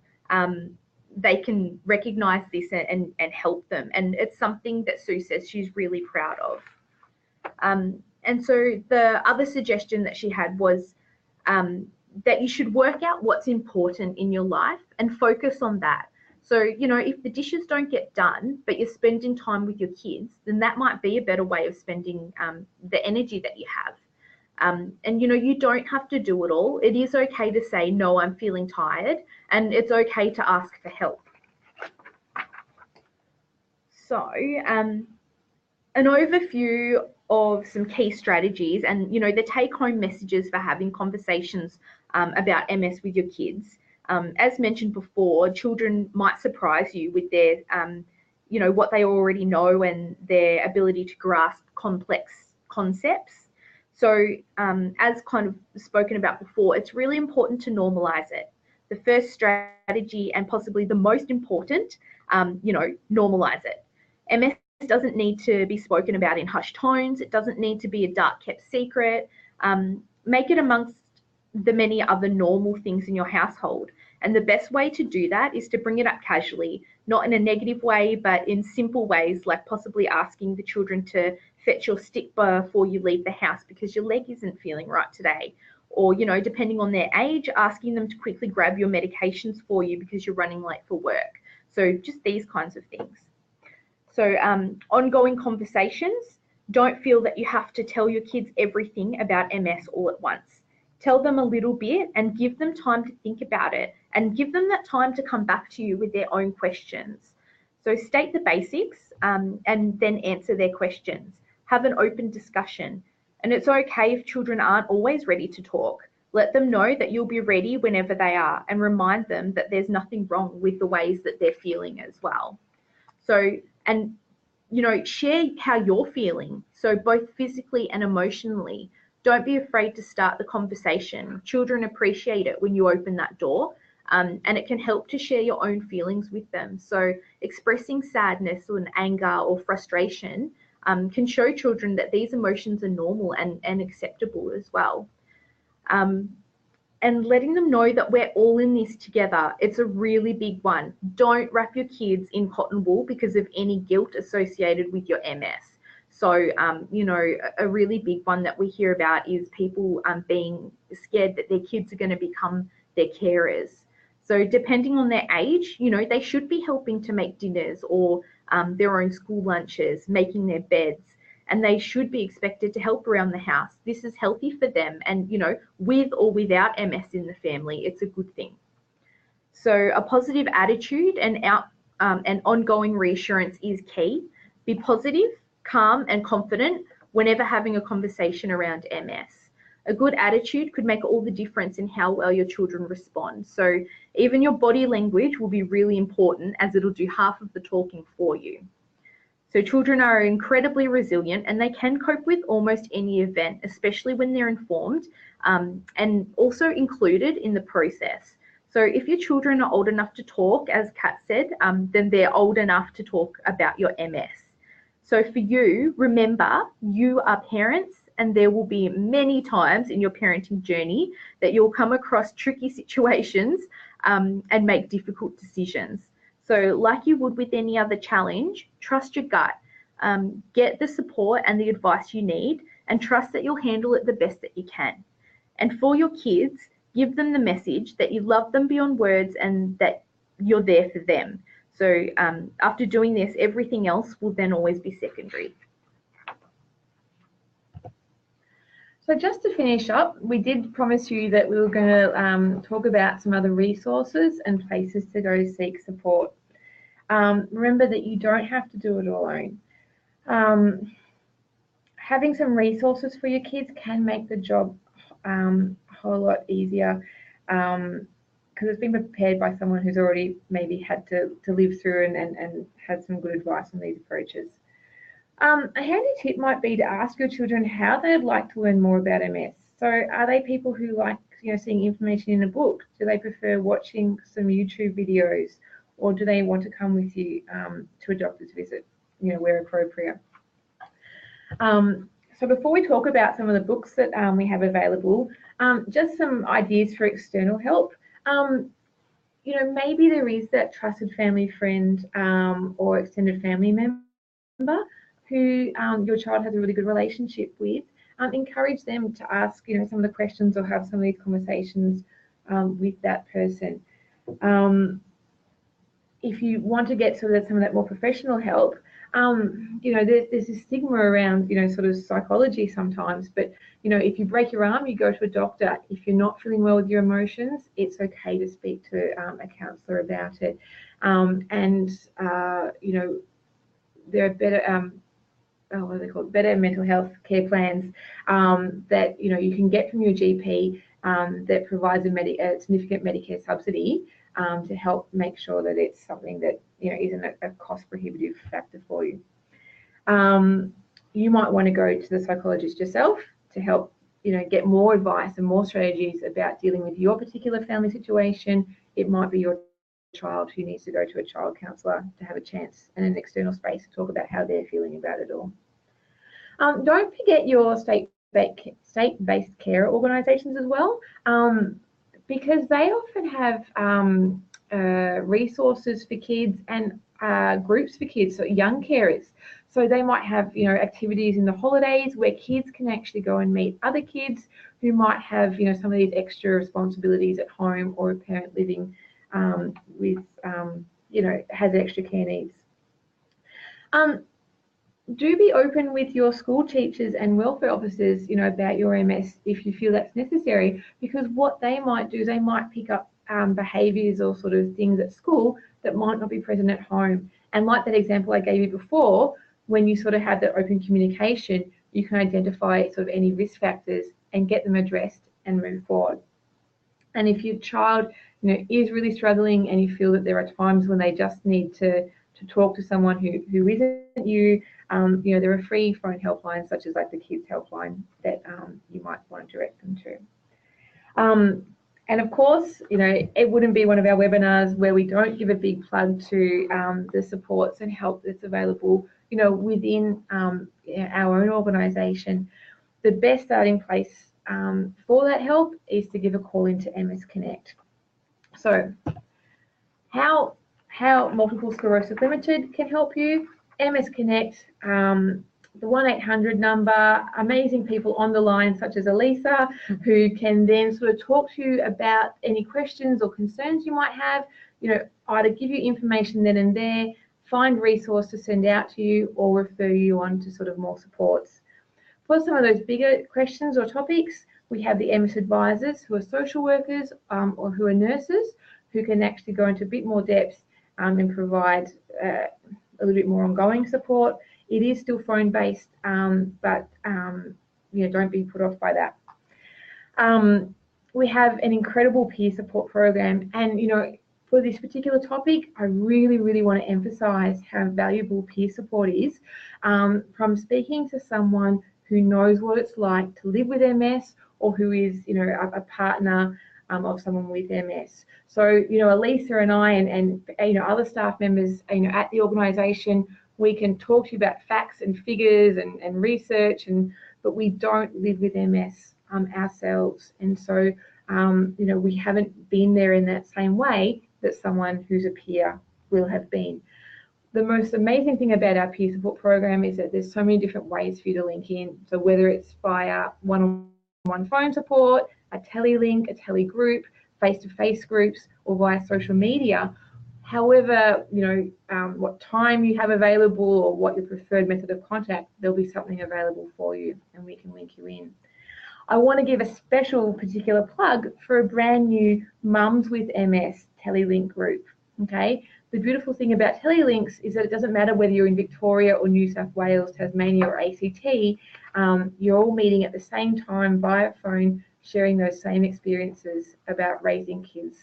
they can recognize this and help them. And it's something that Sue says she's really proud of. And so the other suggestion that she had was that you should work out what's important in your life and focus on that. So, you know, if the dishes don't get done, but you're spending time with your kids, then that might be a better way of spending the energy that you have. And, you know, you don't have to do it all. It is okay to say, no, I'm feeling tired, and it's okay to ask for help. So an overview of some key strategies and, you know, the take-home messages for having conversations about MS with your kids. As mentioned before, children might surprise you with their, you know, what they already know and their ability to grasp complex concepts. So as kind of spoken about before, it's really important to normalize it. The first strategy, and possibly the most important, you know, normalize it. MS doesn't need to be spoken about in hushed tones. It doesn't need to be a dark kept secret. Make it amongst the many other normal things in your household. And the best way to do that is to bring it up casually, not in a negative way, but in simple ways, like possibly asking the children to fetch your stick before you leave the house because your leg isn't feeling right today. Or, you know, depending on their age, asking them to quickly grab your medications for you because you're running late for work. So just these kinds of things. So ongoing conversations. Don't feel that you have to tell your kids everything about MS all at once. Tell them a little bit and give them time to think about it, and give them that time to come back to you with their own questions. So state the basics and then answer their questions. Have an open discussion. And it's okay if children aren't always ready to talk. Let them know that you'll be ready whenever they are, and remind them that there's nothing wrong with the ways that they're feeling as well. So, and, you know, share how you're feeling. So both physically and emotionally. Don't be afraid to start the conversation. Children appreciate it when you open that door, and it can help to share your own feelings with them. So expressing sadness or anger or frustration can show children that these emotions are normal and acceptable as well. And letting them know that we're all in this together. It's a really big one. Don't wrap your kids in cotton wool because of any guilt associated with your MS. So, you know, a really big one that we hear about is people being scared that their kids are going to become their carers. So depending on their age, you know, they should be helping to make dinners or their own school lunches, making their beds, and they should be expected to help around the house. This is healthy for them, and, you know, with or without MS in the family, it's a good thing. So a positive attitude and ongoing reassurance is key. Be positive, calm and confident whenever having a conversation around MS. A good attitude could make all the difference in how well your children respond. So even your body language will be really important, as it'll do half of the talking for you. So children are incredibly resilient and they can cope with almost any event, especially when they're informed and also included in the process. So if your children are old enough to talk, as Kat said, then they're old enough to talk about your MS. So for you, remember, you are parents, and there will be many times in your parenting journey that you'll come across tricky situations and make difficult decisions. So like you would with any other challenge, trust your gut, get the support and the advice you need, and trust that you'll handle it the best that you can. And for your kids, give them the message that you love them beyond words and that you're there for them. So after doing this, everything else will then always be secondary. So just to finish up, we did promise you that we were going to talk about some other resources and places to go seek support. Remember that you don't have to do it alone. Having some resources for your kids can make the job a whole lot easier because it's been prepared by someone who's already maybe had to live through and had some good advice on these approaches. A handy tip might be to ask your children how they'd like to learn more about MS. So are they people who like seeing information in a book? Do they prefer watching some YouTube videos? Or do they want to come with you to a doctor's visit, where appropriate? So before we talk about some of the books that we have available, just some ideas for external help. Maybe there is that trusted family friend or extended family member who your child has a really good relationship with. Encourage them to ask, some of the questions or have some of these conversations with that person. If you want to get some of that more professional help, there's a stigma around, sort of psychology sometimes, but, if you break your arm, you go to a doctor. If you're not feeling well with your emotions, it's okay to speak to a counsellor about it. There are better, what are they called? Better mental health care plans that, you can get from your GP that provides a significant Medicare subsidy to help make sure that it's something that isn't a cost prohibitive factor for you. You might want to go to the psychologist yourself to help get more advice and more strategies about dealing with your particular family situation. It might be your child who needs to go to a child counsellor to have a chance and an external space to talk about how they're feeling about it all. Don't forget your state-based care organisations as well, because they often have resources for kids and groups for kids, so young carers. So they might have activities in the holidays where kids can actually go and meet other kids who might have some of these extra responsibilities at home, or a parent living with has extra care needs. Do be open with your school teachers and welfare officers about your MS if you feel that's necessary, because what they might do is they might pick up behaviours or sort of things at school that might not be present at home. And like that example I gave you before, when you sort of have that open communication, you can identify sort of any risk factors and get them addressed and move forward. And if your child is really struggling and you feel that there are times when they just need to talk to someone who isn't you, there are free phone helplines such as like the Kids Helpline that you might want to direct them to. And of course, it wouldn't be one of our webinars where we don't give a big plug to the supports and help that's available, within our own organisation. The best starting place for that help is to give a call into MS Connect. So how Multiple Sclerosis Limited can help you. MS Connect, the 1-800 number, amazing people on the line such as Alyssa, who can then sort of talk to you about any questions or concerns you might have, either give you information then and there, find resource to send out to you, or refer you on to sort of more supports. For some of those bigger questions or topics, we have the MS advisors who are social workers or who are nurses who can actually go into a bit more depth and provide a little bit more ongoing support. It is still phone-based, but don't be put off by that. We have an incredible peer support program, and for this particular topic, I really, really want to emphasize how valuable peer support is. From speaking to someone who knows what it's like to live with MS, or who is, a partner of someone with MS. So, Alyssa and I and other staff members, at the organisation, we can talk to you about facts and figures and research, but we don't live with MS ourselves, and so we haven't been there in that same way that someone who's a peer will have been. The most amazing thing about our peer support program is that there's so many different ways for you to link in. So whether it's via one-on-one phone support, a telelink, a telegroup, face-to-face groups, or via social media, however, what time you have available or what your preferred method of contact, there'll be something available for you and we can link you in. I want to give a special particular plug for a brand new Mums with MS telelink group. Okay, the beautiful thing about telelinks is that it doesn't matter whether you're in Victoria or New South Wales, Tasmania or ACT, you're all meeting at the same time via phone, sharing those same experiences about raising kids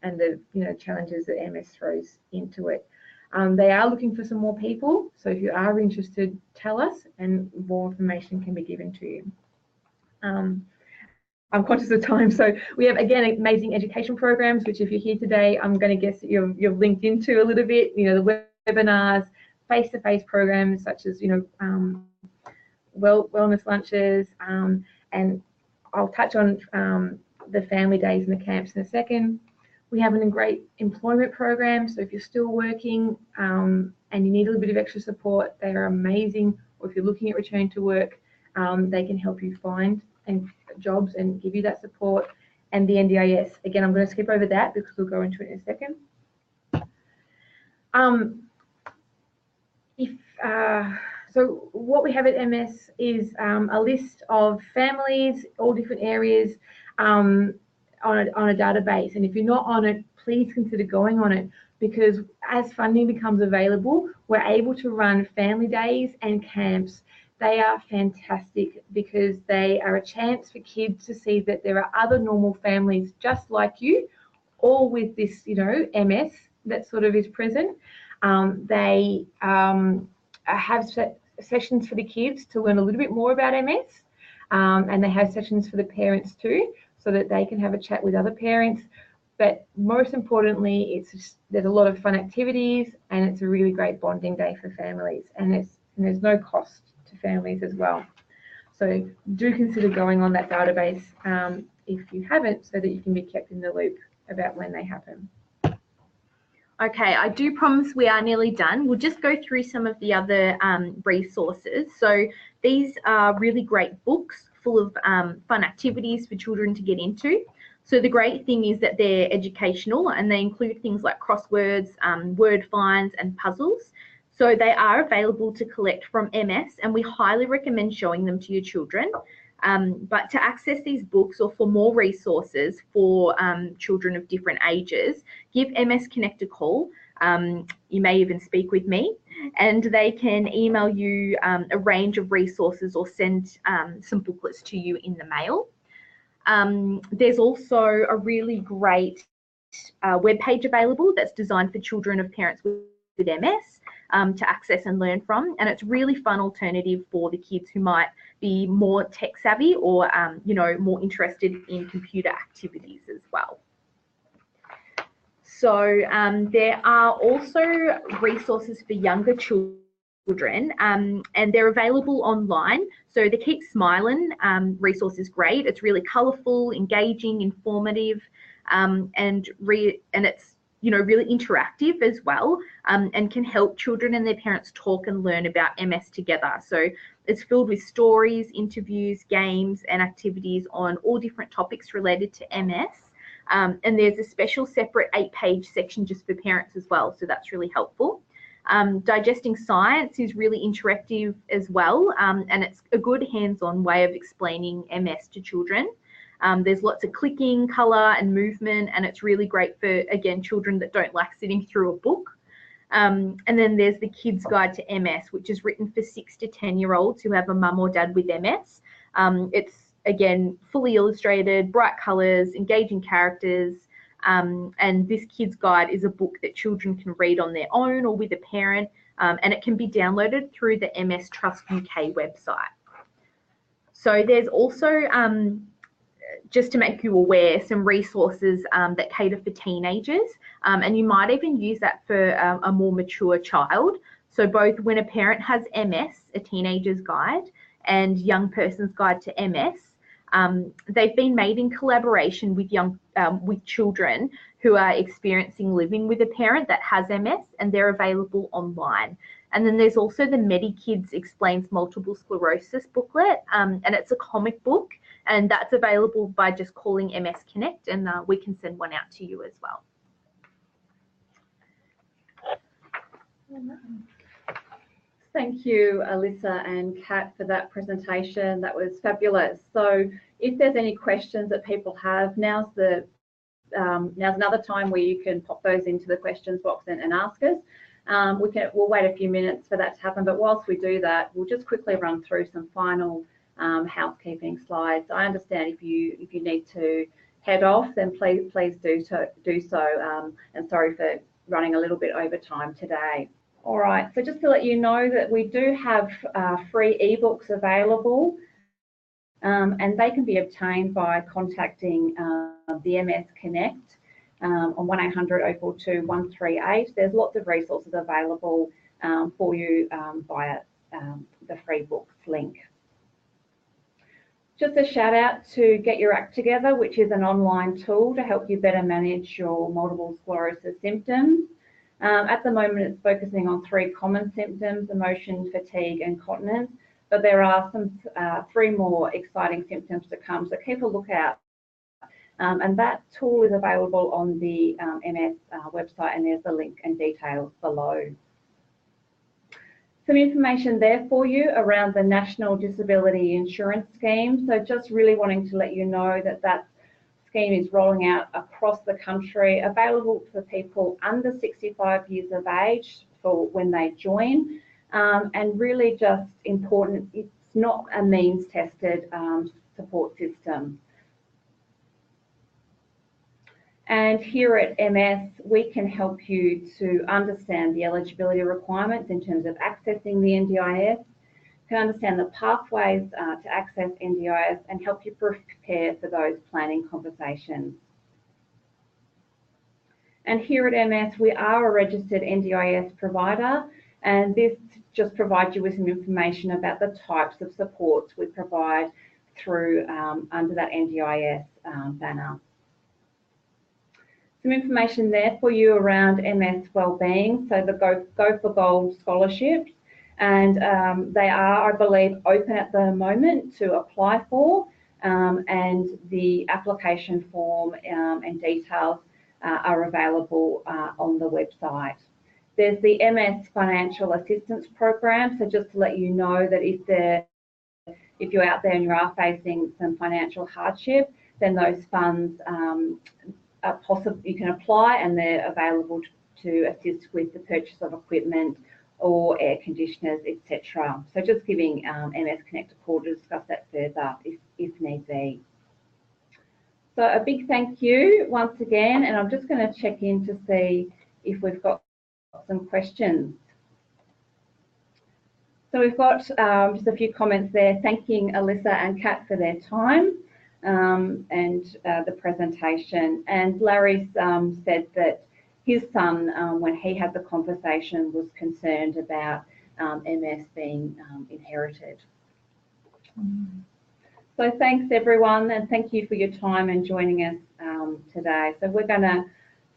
and the challenges that MS throws into it. They are looking for some more people, so if you are interested, tell us and more information can be given to you. I'm conscious of time, so we have, again, amazing education programs, which if you're here today, I'm going to guess that you've linked into a little bit, the webinars, face-to-face programs such as, wellness lunches, and I'll touch on the family days and the camps in a second. We have a great employment program, so if you're still working and you need a little bit of extra support, they are amazing, or if you're looking at returning to work, they can help you find jobs and give you that support. And the NDIS, again, I'm going to skip over that because we'll go into it in a second. So what we have at MS is a list of families, all different areas, on a database. And if you're not on it, please consider going on it, because as funding becomes available, we're able to run family days and camps. They are fantastic because they are a chance for kids to see that there are other normal families just like you, all with this, MS that sort of is present. They have sessions for the kids to learn a little bit more about MS, and they have sessions for the parents too, so that they can have a chat with other parents. But most importantly, there's a lot of fun activities, and it's a really great bonding day for families, and there's no cost to families as well. So do consider going on that database if you haven't, so that you can be kept in the loop about when they happen. Okay, I do promise we are nearly done. We'll just go through some of the other resources. So these are really great books full of fun activities for children to get into. So the great thing is that they're educational, and they include things like crosswords, word finds and puzzles. So they are available to collect from MS, and we highly recommend showing them to your children. But to access these books, or for more resources for children of different ages, give MS Connect a call. You may even speak with me, and they can email you a range of resources or send some booklets to you in the mail. There's also a really great webpage available that's designed for children of parents with MS to access and learn from, and it's really fun alternative for the kids who might be more tech savvy or more interested in computer activities as well. So there are also resources for younger children, and they're available online. So the Keep Smiling resource is great. It's really colourful, engaging, informative, and it's really interactive as well, and can help children and their parents talk and learn about MS together. So it's filled with stories, interviews, games and activities on all different topics related to MS. And there's a special separate 8-page section just for parents as well, so that's really helpful. Digesting Science is really interactive as well, and it's a good hands-on way of explaining MS to children. There's lots of clicking, colour and movement, and it's really great for, again, children that don't like sitting through a book. And then there's the Kids Guide to MS, which is written for 6 to 10-year-olds who have a mum or dad with MS. It's, again, fully illustrated, bright colours, engaging characters, and this Kids Guide is a book that children can read on their own or with a parent, and it can be downloaded through the MS Trust UK website. So there's also, just to make you aware, some resources that cater for teenagers, and you might even use that for a more mature child. So both When a Parent Has MS, a teenager's guide, and Young Person's Guide to MS, they've been made in collaboration with with children who are experiencing living with a parent that has MS, and they're available online. And then there's also the MediKids Explains Multiple Sclerosis booklet, and it's a comic book, and that's available by just calling MS Connect, and we can send one out to you as well. Thank you, Alyssa and Kat, for that presentation. That was fabulous. So if there's any questions that people have, now's another time where you can pop those into the questions box and ask us. We'll wait a few minutes for that to happen, but whilst we do that, we'll just quickly run through some final housekeeping slides. I understand if you need to head off, then please do so. And sorry for running a little bit over time today. All right, so just to let you know that we do have free ebooks available, and they can be obtained by contacting the MS Connect on 1800 042 138. There's lots of resources available for you via the free books link. Just a shout out to Get Your Act Together, which is an online tool to help you better manage your multiple sclerosis symptoms. At the moment, it's focusing on 3 common symptoms: emotion, fatigue, and incontinence. But there are some 3 more exciting symptoms to come, so keep a lookout. And that tool is available on the MS website, and there's the link and details below. Some information there for you around the National Disability Insurance Scheme. So just really wanting to let you know that that scheme is rolling out across the country, available for people under 65 years of age for when they join, and really just important, it's not a means tested support system. And here at MS, we can help you to understand the eligibility requirements in terms of accessing the NDIS, can understand the pathways to access NDIS, and help you prepare for those planning conversations. And here at MS, we are a registered NDIS provider, and this just provides you with some information about the types of supports we provide through under that NDIS banner. Some information there for you around MS wellbeing, so the Go for Gold scholarships, and they are, I believe, open at the moment to apply for, and the application form and details are available on the website. There's the MS Financial Assistance Program, so just to let you know that if you're out there and you are facing some financial hardship, then those funds are possible, you can apply, and they're available to assist with the purchase of equipment or air conditioners, etc. So just giving MS Connect a call to discuss that further if need be. So a big thank you once again, and I'm just going to check in to see if we've got some questions. So we've got just a few comments there, thanking Alyssa and Kat for their time and the presentation. And Larry said that his son, when he had the conversation, was concerned about MS being inherited. So thanks everyone, and thank you for your time and joining us today. So we're going to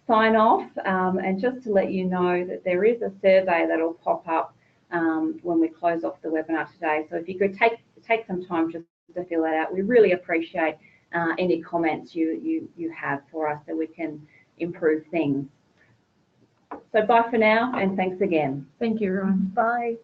sign off, and just to let you know that there is a survey that will pop up when we close off the webinar today. So if you could take some time just to fill that out, we really appreciate any comments you have for us so we can improve things. So bye for now, and thanks again. Thank you, everyone. Bye.